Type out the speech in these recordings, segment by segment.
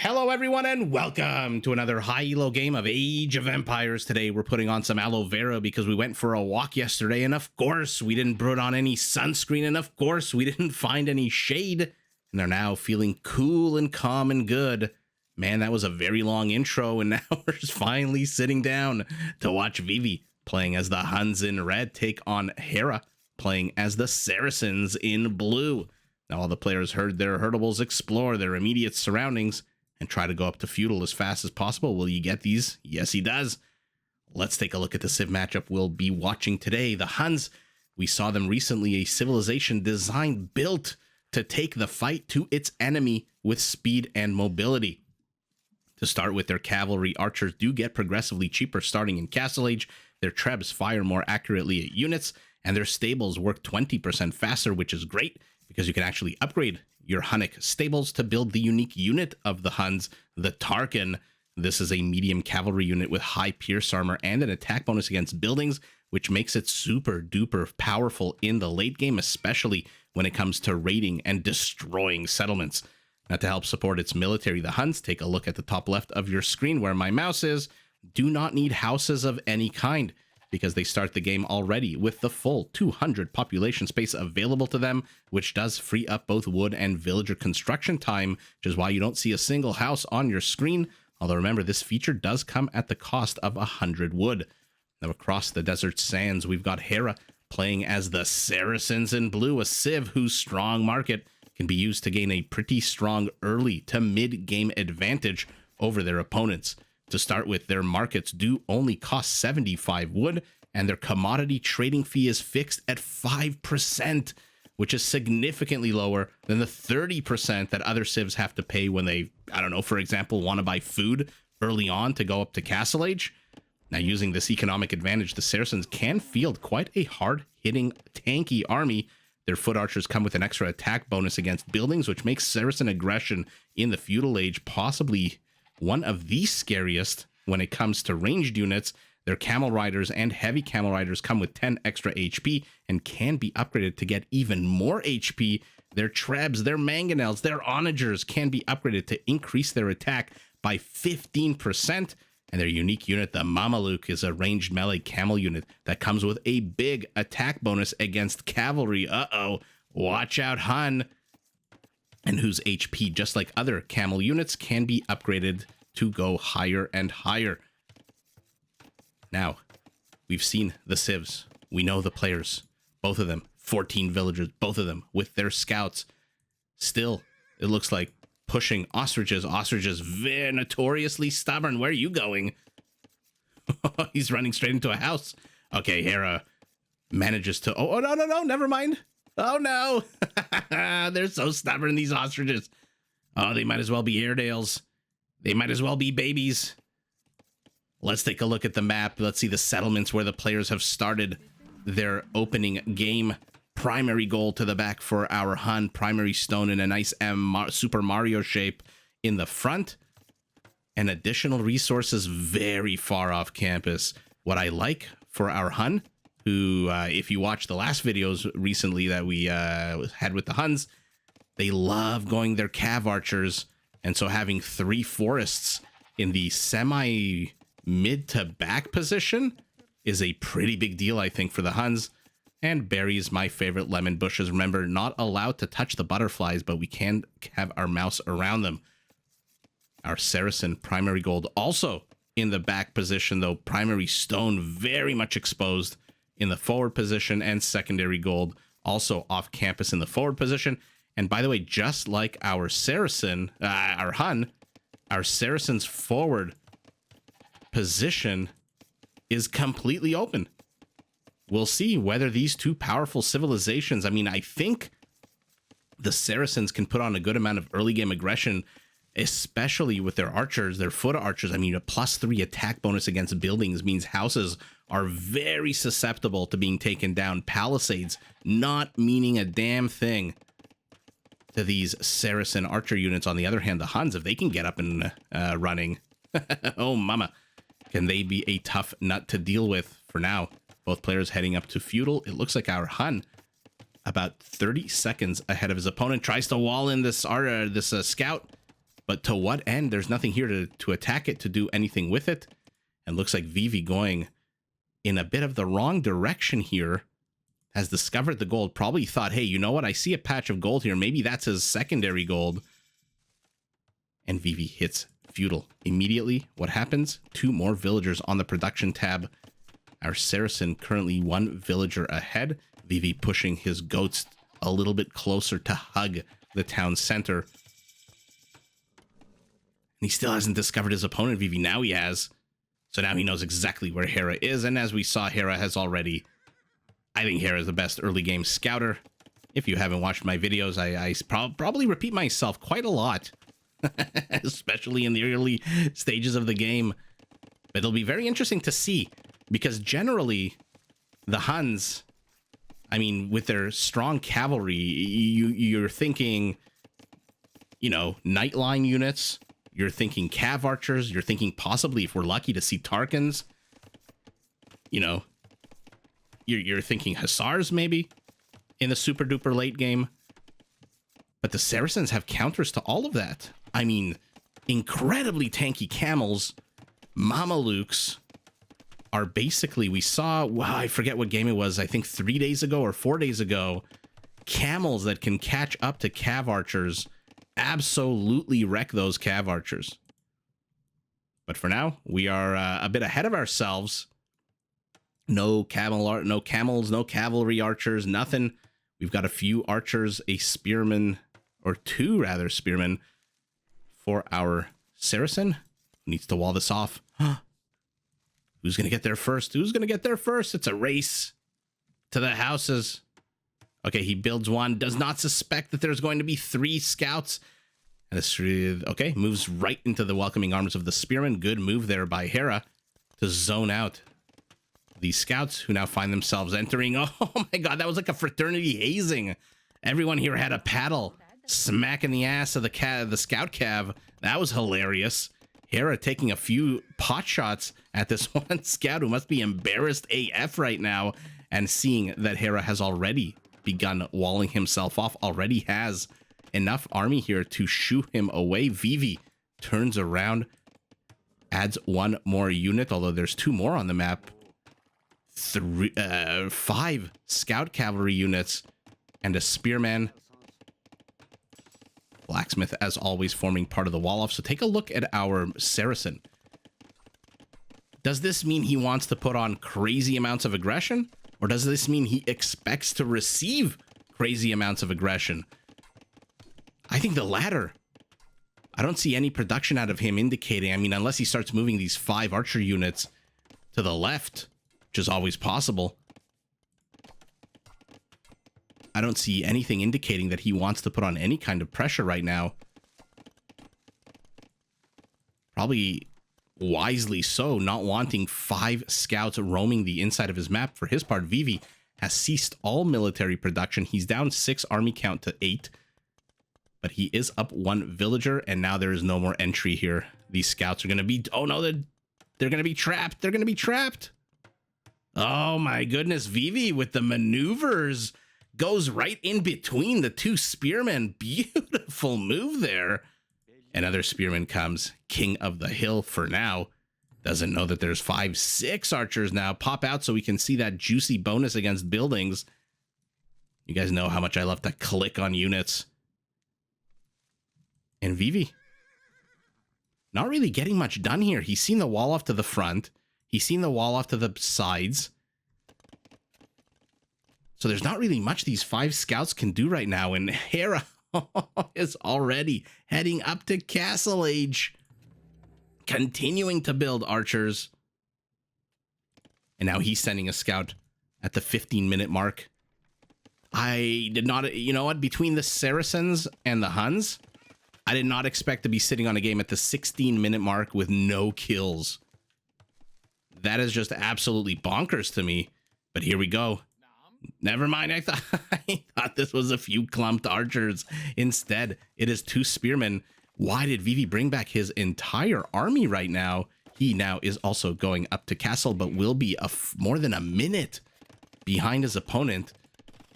Hello everyone and welcome to another high elo game of Age of Empires. Today we're putting on some aloe vera because we went for a walk yesterday and of course we didn't put on any sunscreen and of course we didn't find any shade and are now feeling cool and calm and good. Man, that was a very long intro and now we're just finally sitting down to watch Vivi playing as the Huns in red take on Hera playing as the Saracens in blue. Now all the players heard their herdables explore their immediate surroundings and try to go up to Feudal as fast as possible. Will you get these? Yes, he does. Let's take a look at the Civ matchup we'll be watching today. The Huns, we saw them recently, a civilization designed, built to take the fight to its enemy with speed and mobility. To start with, their cavalry archers do get progressively cheaper starting in Castle Age. Their trebs fire more accurately at units, and their stables work 20% faster, which is great because you can actually upgrade your Hunnic stables to build the unique unit of the Huns, the Tarkin. This is a medium cavalry unit with high pierce armor and an attack bonus against buildings, which makes it super duper powerful in the late game, especially when it comes to raiding and destroying settlements. Now, to help support its military, the Huns, take a look at the top left of your screen where my mouse is, do not need houses of any kind, because they start the game already with the full 200 population space available to them, which does free up both wood and villager construction time, which is why you don't see a single house on your screen. Although remember, this feature does come at the cost of 100 wood. Now across the desert sands, we've got Hera playing as the Saracens in blue, a civ whose strong market can be used to gain a pretty strong early to mid-game advantage over their opponents. To start with, their markets do only cost 75 wood, and their commodity trading fee is fixed at 5%, which is significantly lower than the 30% that other civs have to pay when they, I don't know, for example, want to buy food early on to go up to Castle Age. Now, using this economic advantage, the Saracens can field quite a hard-hitting, tanky army. Their foot archers come with an extra attack bonus against buildings, which makes Saracen aggression in the Feudal Age possibly one of the scariest when it comes to ranged units. Their camel riders and heavy camel riders come with 10 extra HP and can be upgraded to get even more HP. Their trebs, their mangonels, their onagers can be upgraded to increase their attack by 15%. And their unique unit, the Mameluke, is a ranged melee camel unit that comes with a big attack bonus against cavalry. Uh-oh, watch out, Hun. And whose HP, just like other camel units, can be upgraded to go higher and higher. Now, we've seen the civs. We know the players. Both of them, 14 villagers, both of them with their scouts. Still, it looks like pushing ostriches. Ostriches, very notoriously stubborn. Where are you going? He's running straight into a house. Okay, Hera manages to... Oh, no, never mind. Oh no, they're so stubborn, these ostriches. Oh, they might as well be Airedales. They might as well be babies. Let's take a look at the map. Let's see the settlements where the players have started their opening game. Primary goal to the back for our Hun. Primary stone in a nice Super Mario shape in the front. And additional resources very far off campus. What I like for our Hun, who, if you watch the last videos recently that we had with the Huns, they love going their cav archers, and so having 3 forests in the semi mid to back position is a pretty big deal, I think, for the Huns. And berries, my favorite, lemon bushes. Remember, not allowed to touch the butterflies, but we can have our mouse around them. Our Saracen primary gold also in the back position, though primary stone very much exposed in the forward position, and secondary gold also off campus in the forward position. And by the way, just like our Saracen, our Hun, our Saracen's forward position is completely open. We'll see whether these two powerful civilizations, I mean, I think the Saracens can put on a good amount of early game aggression, especially with their archers, their foot archers. I mean, a +3 attack bonus against buildings means houses are very susceptible to being taken down. Palisades not meaning a damn thing to these Saracen archer units. On the other hand, the Huns, if they can get up and running, oh mama, can they be a tough nut to deal with. For now, both players heading up to Feudal. It looks like our Hun, about 30 seconds ahead of his opponent, tries to wall in this scout. But to what end? There's nothing here to attack it, to do anything with it. And looks like Vivi going in a bit of the wrong direction here. Has discovered the gold. Probably thought, hey, you know what? I see a patch of gold here. Maybe that's his secondary gold. And Vivi hits Feudal. Immediately, what happens? 2 more villagers on the production tab. Our Saracen currently 1 villager ahead. Vivi pushing his goats a little bit closer to hug the town center. And he still hasn't discovered his opponent, Vivi. Now he has. So now he knows exactly where Hera is. And as we saw, Hera has already... I think Hera is the best early game scouter. If you haven't watched my videos, I probably repeat myself quite a lot. Especially in the early stages of the game. But it'll be very interesting to see. Because generally, the Huns... I mean, with their strong cavalry, you're thinking, you know, Nightline units. You're thinking Cav Archers. You're thinking possibly, if we're lucky, to see Tarkans. You know, you're thinking Hussars, maybe, in the super duper late game. But the Saracens have counters to all of that. I mean, incredibly tanky camels, Mamelukes, are basically, we saw, wow, I forget what game it was, I think 3 days ago or 4 days ago, camels that can catch up to Cav Archers absolutely wreck those Cav Archers. But for now, we are a bit ahead of ourselves. No camels, no cavalry archers, nothing. We've got a few archers, a spearman, or 2 rather spearmen for our Saracen. Needs to wall this off. Who's going to get there first? Who's going to get there first? It's a race to the houses. Okay, he builds 1. Does not suspect that there's going to be 3 scouts. And this, okay, moves right into the welcoming arms of the spearmen. Good move there by Hera to zone out these scouts who now find themselves entering. Oh my god, that was like a fraternity hazing. Everyone here had a paddle smacking the ass of the scout cav. That was hilarious. Hera taking a few pot shots at this one scout who must be embarrassed AF right now, and seeing that Hera has already begun walling himself off, already has enough army here to shoo him away. Vivi turns around, adds 1 more unit, although there's 2 more on the map. 5 scout cavalry units and a spearman. Blacksmith, as always, forming part of the wall off. So take a look at our Saracen. Does this mean he wants to put on crazy amounts of aggression? Or does this mean he expects to receive crazy amounts of aggression? I think the latter. I don't see any production out of him indicating, I mean, unless he starts moving these 5 archer units to the left, which is always possible. I don't see anything indicating that he wants to put on any kind of pressure right now. Probably wisely so, not wanting 5 scouts roaming the inside of his map. For his part, Vivi has ceased all military production. He's down 6 army count to 8. But he is up 1 villager, and now there is no more entry here. These scouts are going to be... Oh no, they're going to be trapped. They're going to be trapped. Oh my goodness, Vivi with the maneuvers goes right in between the 2 spearmen. Beautiful move there. Another spearman comes, king of the hill for now. Doesn't know that there's 5, 6 archers now. Pop out so we can see that juicy bonus against buildings. You guys know how much I love to click on units. And Vivi, not really getting much done here. He's seen the wall off to the front. He's seen the wall off to the sides. So there's not really much these 5 scouts can do right now. And Hera is already heading up to Castle Age, continuing to build archers. And now he's sending a scout at the 15-minute mark. I did not, you know what, between the Saracens and the Huns, I did not expect to be sitting on a game at the 16-minute mark with no kills. That is just absolutely bonkers to me. But here we go. Never mind, I thought this was a few clumped archers. Instead, it is 2 spearmen. Why did Vivi bring back his entire army right now? He now is also going up to castle, but will be more than a minute behind his opponent.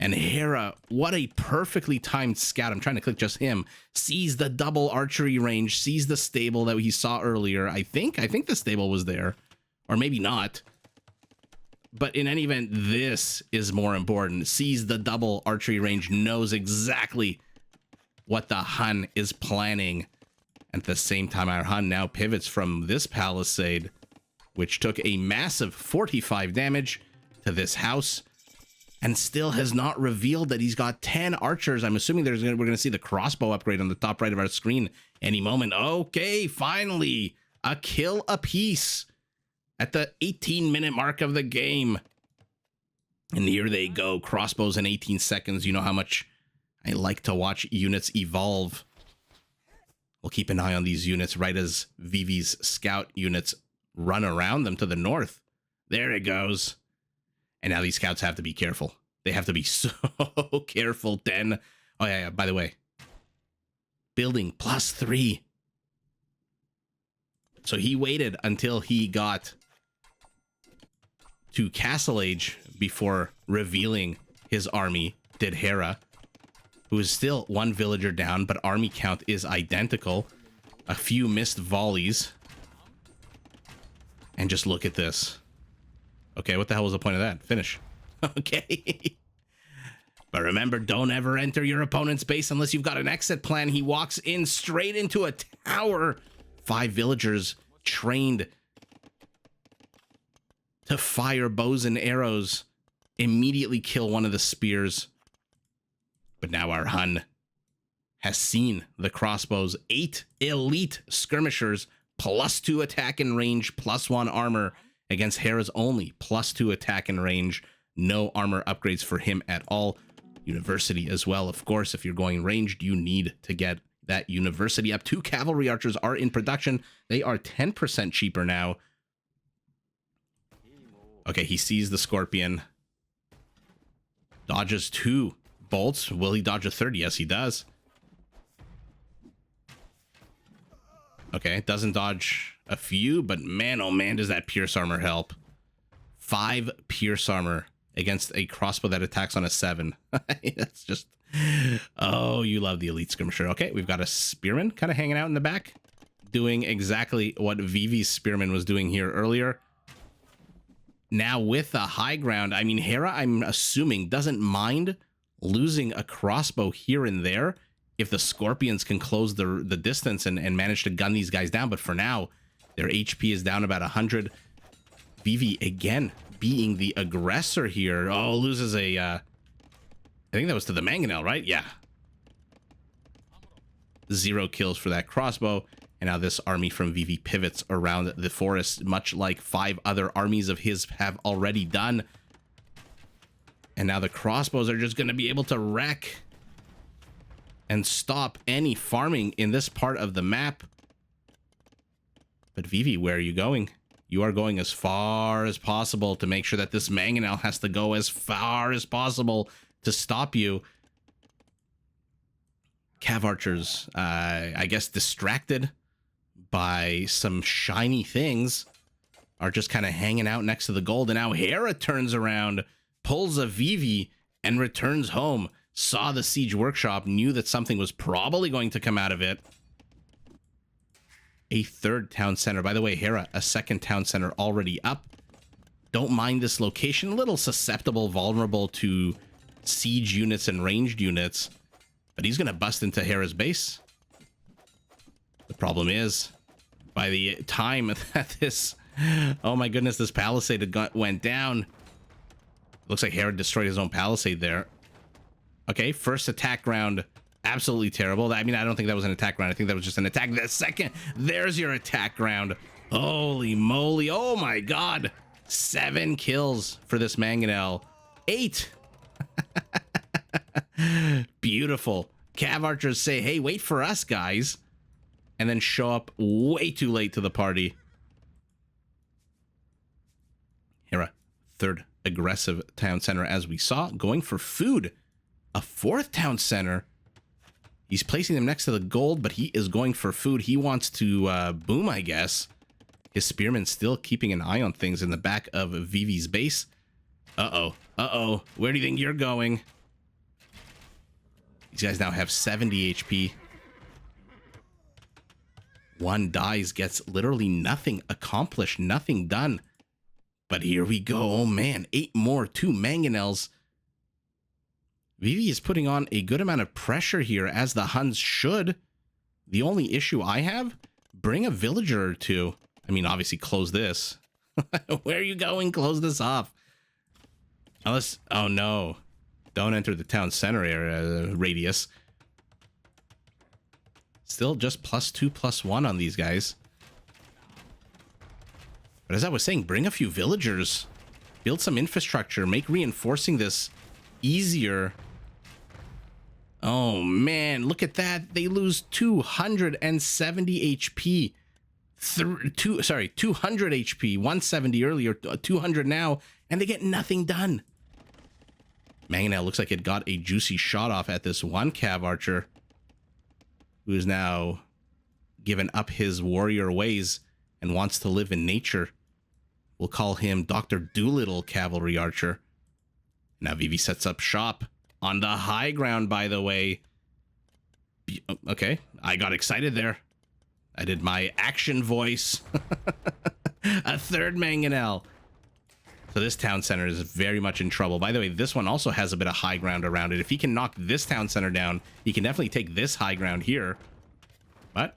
And Hera, what a perfectly timed scout. I'm trying to click just him. Sees the double archery range, sees the stable that he saw earlier. I think the stable was there, or maybe not. But in any event, this is more important. Sees the double archery range, knows exactly what the Hun is planning. At the same time, our Hun now pivots from this palisade, which took a massive 45 damage to this house, and still has not revealed that he's got 10 archers. I'm assuming we're going to see the crossbow upgrade on the top right of our screen any moment. Okay, finally, a kill apiece at the 18-minute mark of the game. And here they go, crossbows in 18 seconds. You know how much I like to watch units evolve. We'll keep an eye on these units right as Vivi's scout units run around them to the north. There it goes. And now these scouts have to be careful. They have to be so careful. 10. Oh, yeah. By the way, building +3. So he waited until he got to Castle Age before revealing his army, did Hera, who is still 1 villager down, but army count is identical. A few missed volleys. And just look at this. Okay, what the hell was the point of that? Finish. Okay. But remember, don't ever enter your opponent's base unless you've got an exit plan. He walks in straight into a tower. 5 villagers trained to fire bows and arrows. Immediately kill one of the spears. But now our Hun has seen the crossbows. 8 elite skirmishers, +2 attack and range, +1 armor, against Hera's only +2 attack and range. No armor upgrades for him at all. University as well. Of course, if you're going ranged, you need to get that university up. 2 cavalry archers are in production. They are 10% cheaper now. Okay, he sees the scorpion. Dodges 2 bolts. Will he dodge a third? Yes, he does. Okay, doesn't dodge a few, but man, oh man, does that pierce armor help. 5 pierce armor against a crossbow that attacks on a 7. That's just... Oh, you love the elite skirmisher. Okay, we've got a spearman kind of hanging out in the back, doing exactly what Vivi's spearman was doing here earlier. Now with the high ground, I mean, Hera, I'm assuming, doesn't mind losing a crossbow here and there if the scorpions can close the distance and manage to gun these guys down. But for now, their HP is down about 100. Vivi, again, being the aggressor here. Oh, loses a... I think that was to the mangonel, right? Yeah. 0 kills for that crossbow. And now this army from Vivi pivots around the forest, much like 5 other armies of his have already done. And now the crossbows are just going to be able to wreck and stop any farming in this part of the map. But Vivi, where are you going? You are going as far as possible to make sure that this mangonel has to go as far as possible to stop you. Cav archers, I guess distracted by some shiny things, are just kind of hanging out next to the gold. And now Hera turns around, pulls a Vivi, and returns home. Saw the siege workshop, knew that something was probably going to come out of it. A 3rd town center. By the way, Hera, a 2nd town center already up. Don't mind this location. A little susceptible, vulnerable to siege units and ranged units. But he's going to bust into Hera's base. The problem is, by the time that this... Oh my goodness, this palisade went down. Looks like Hera destroyed his own palisade there. Okay, first attack round, absolutely terrible. I mean, I don't think that was an attack round. I think that was just an attack. The second, there's your attack round. Holy moly. Oh my god. 7 kills for this mangonel. 8. Beautiful. Cav archers say, hey, wait for us, guys. And then show up way too late to the party. Hera, 3rd aggressive town center, as we saw, going for food. A 4th town center. He's placing them next to the gold, but he is going for food. He wants to boom, I guess. His spearman still keeping an eye on things in the back of Vivi's base. Uh-oh. Uh-oh. Where do you think you're going? These guys now have 70 HP. One dies, gets literally nothing accomplished, nothing done. But here we go. Oh man, 8 more, 2 mangonels. Vivi is putting on a good amount of pressure here, as the Huns should. The only issue I have, bring a villager or two. I mean, obviously close this. Where are you going? Close this off. Unless, oh no. Don't enter the town center area radius. Still just +2, +1 on these guys. But as I was saying, bring a few villagers. Build some infrastructure. Make reinforcing this easier. Oh man, look at that. They lose 270 HP. 200 HP. 170 earlier, 200 now, and they get nothing done. Mangonel looks like it got a juicy shot off at this one cav archer, who is now given up his warrior ways and wants to live in nature. We'll call him Dr. Doolittle Cavalry Archer. Now Vivi sets up shop on the high ground, by the way. Okay, I got excited there. I did my action voice. A third mangonel. So this town center is very much in trouble. By the way, this one also has a bit of high ground around it. If he can knock this town center down, he can definitely take this high ground here. But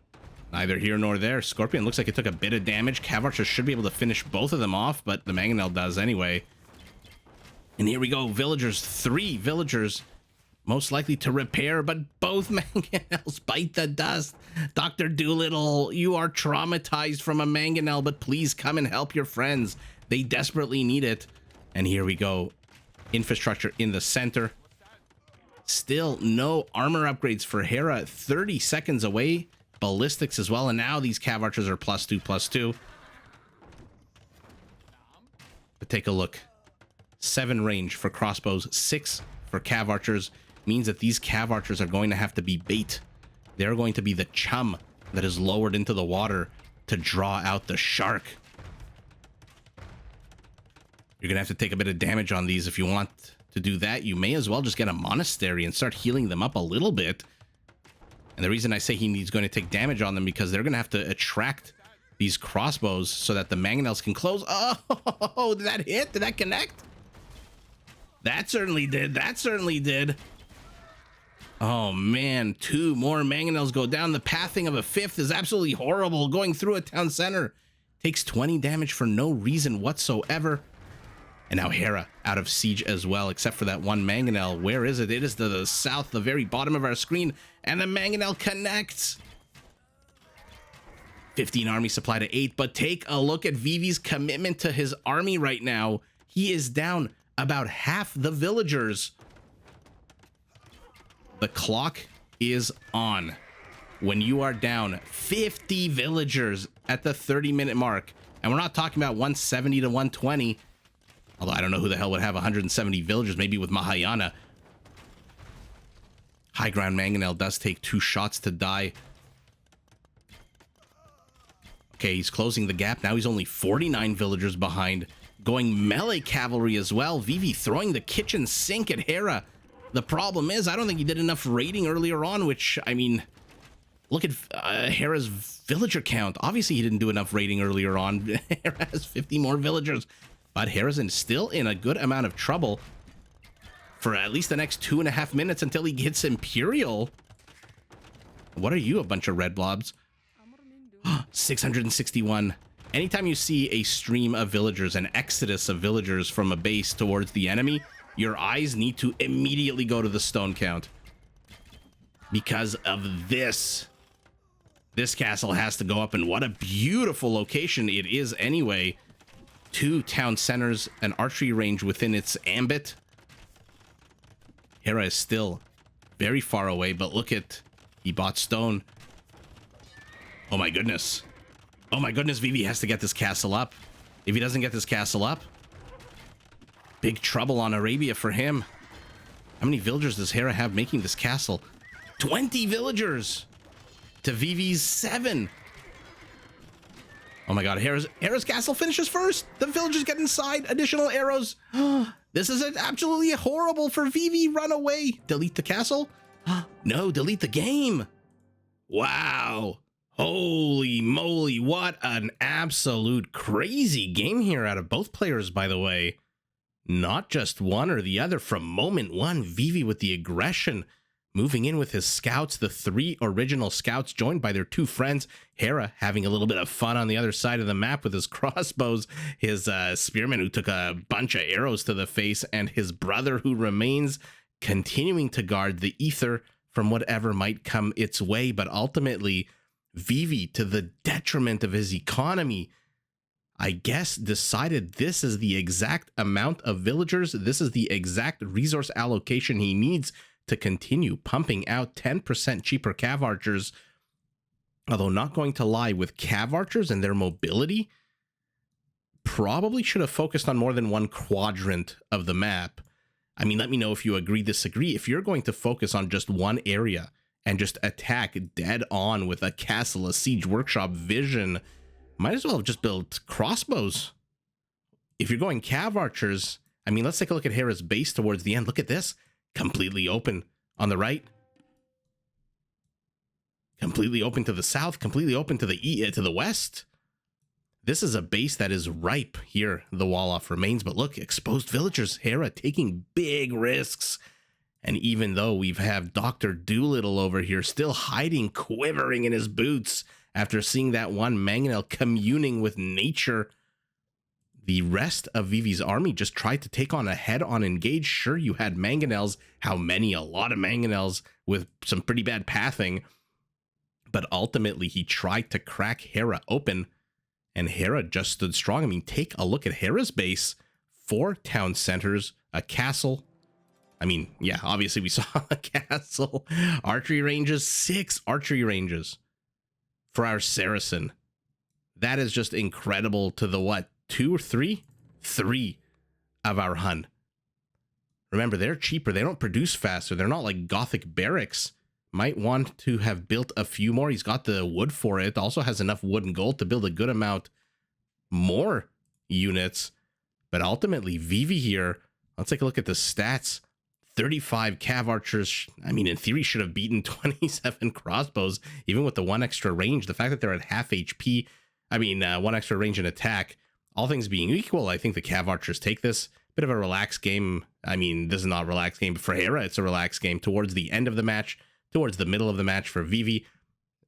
neither here nor there. Scorpion looks like it took a bit of damage. Cav Archer should be able to finish both of them off, but the mangonel does anyway. And here we go. Villagers. 3 villagers. Most likely to repair, but both mangonels bite the dust. Dr. Doolittle, you are traumatized from a mangonel, but please come and help your friends. They desperately need it. And here we go. Infrastructure in the center. Still no armor upgrades for Hera. 30 seconds away. Ballistics as well. And now these cav archers are +2, +2. But take a look. 7 range for crossbows. 6 for cav archers. Means that these cav archers are going to have to be bait. They're going to be the chum that is lowered into the water to draw out the shark. You're going to have to take a bit of damage on these. If you want to do that, you may as well just get a monastery and start healing them up a little bit. And the reason I say he's going to take damage on them, because they're going to have to attract these crossbows so that the mangonels can close. Oh, did that hit? Did that connect? That certainly did. That certainly did. Oh man, 2 more mangonels go down. The pathing of a 5th is absolutely horrible. Going through a town center takes 20 damage for no reason whatsoever. And now Hera out of siege as well, except for that one mangonel. Where is it? It is to the south, the very bottom of our screen, and the mangonel connects. 15 army supply to 8, but take a look at Vivi's commitment to his army right now. He is down about half the villagers. The clock is on when you are down 50 villagers at the 30-minute mark. And we're not talking about 170 to 120. Although I don't know who the hell would have 170 villagers, maybe with Mahayana. High ground mangonel does take 2 shots to die. Okay, he's closing the gap. Now he's only 49 villagers behind. Going melee cavalry as well. Vivi throwing the kitchen sink at Hera. The problem is, I don't think he did enough raiding earlier on, which, I mean, look at Hera's villager count. Obviously, he didn't do enough raiding earlier on. Hera has 50 more villagers. But Hera's still in a good amount of trouble for at least the next 2.5 minutes until he gets Imperial. What are you, a bunch of red blobs? 661. Anytime you see a stream of villagers, an exodus of villagers from a base towards the enemy, your eyes need to immediately go to the stone count. Because of this. This castle has to go up, and what a beautiful location it is anyway. 2 town centers, an archery range within its ambit. Hera is still very far away, but look at, he bought stone. Oh my goodness. Oh my goodness, Vivi has to get this castle up. If he doesn't get this castle up, big trouble on Arabia for him. How many villagers does Hera have making this castle? 20 villagers to Vivi's 7. Oh my god, Hera's castle finishes first. The villagers get inside. Additional arrows. This is absolutely horrible for Vivi. Run away. Delete the castle. No, delete the game. Wow. Holy moly. What an absolute crazy game here out of both players, by the way. Not just one or the other. From moment one, Vivi with the aggression, moving in with his scouts, the 3 original scouts joined by their 2 friends. Hera having a little bit of fun on the other side of the map with his crossbows, his spearman who took a bunch of arrows to the face, and his brother who remains continuing to guard the ether from whatever might come its way. But ultimately, Vivi, to the detriment of his economy, I guess decided this is the exact amount of villagers, this is the exact resource allocation he needs to continue pumping out 10% cheaper cav archers. Although not going to lie, with cav archers and their mobility, probably should have focused on more than one quadrant of the map. I mean, let me know if you agree, disagree. If you're going to focus on just one area and just attack dead on with a castle, a siege workshop vision, might as well have just built crossbows. If you're going cav archers, I mean, let's take a look at Hera's base towards the end. Look at this. Completely open on the right. Completely open to the south. Completely open to the west. This is a base that is ripe here. The wall off remains. But look, exposed villagers. Hera taking big risks. And even though we have Dr. Doolittle over here still hiding, quivering in his boots, after seeing that one mangonel communing with nature, the rest of Vivi's army just tried to take on a head-on engage. Sure, you had mangonels. How many? A lot of mangonels with some pretty bad pathing. But ultimately, he tried to crack Hera open, and Hera just stood strong. I mean, take a look at Hera's base. 4 town centers, a castle. I mean, yeah, obviously we saw a castle. Archery ranges, 6 archery ranges for our Saracen. That is just incredible to the what? 2 or 3? 3 of our Hun. Remember, they're cheaper. They don't produce faster. They're not like Gothic barracks. Might want to have built a few more. He's got the wood for it. Also has enough wood and gold to build a good amount more units. But ultimately, Vivi here, let's take a look at the stats. 35 cav archers, I mean, in theory, should have beaten 27 crossbows, even with the 1 extra range. The fact that they're at half HP, I mean, 1 extra range in attack, all things being equal, I think the cav archers take this. Bit of a relaxed game. I mean, this is not a relaxed game, but for Hera, it's a relaxed game. Towards the end of the match, towards the middle of the match for Vivi,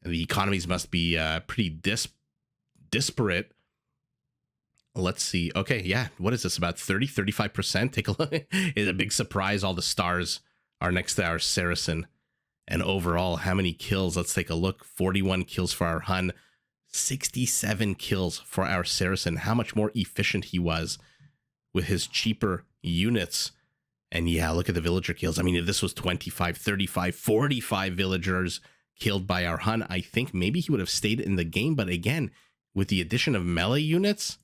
the economies must be pretty disparate. Let's see. Okay, yeah. What is this? About 35%? Take a look. It's a big surprise. All the stars are next to our Saracen. And overall, how many kills? Let's take a look. 41 kills for our Hun. 67 kills for our Saracen. How much more efficient he was with his cheaper units. And yeah, look at the villager kills. I mean, if this was 25, 35, 45 villagers killed by our Hun, I think maybe he would have stayed in the game. But again, with the addition of melee units,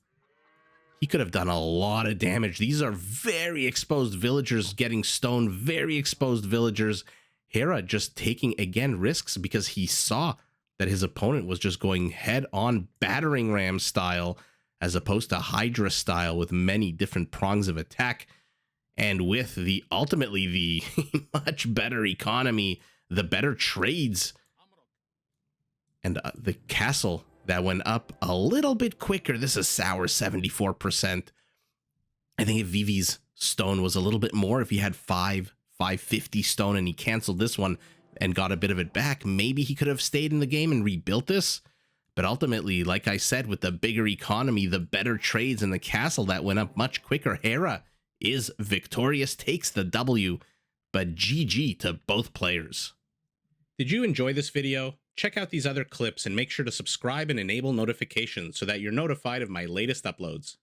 he could have done a lot of damage. These are very exposed villagers getting stoned, very exposed villagers. Hera just taking, again, risks because he saw that his opponent was just going head-on battering ram style as opposed to Hydra style with many different prongs of attack. And with the ultimately the much better economy, the better trades, and the castle that went up a little bit quicker. This is sour 74%. I think if Vivi's stone was a little bit more, if he had 550 stone and he canceled this one and got a bit of it back, maybe he could have stayed in the game and rebuilt this. But ultimately, like I said, with the bigger economy, the better trades, and the castle that went up much quicker, Hera is victorious, takes the W, but GG to both players. Did you enjoy this video? Check out these other clips and make sure to subscribe and enable notifications so that you're notified of my latest uploads.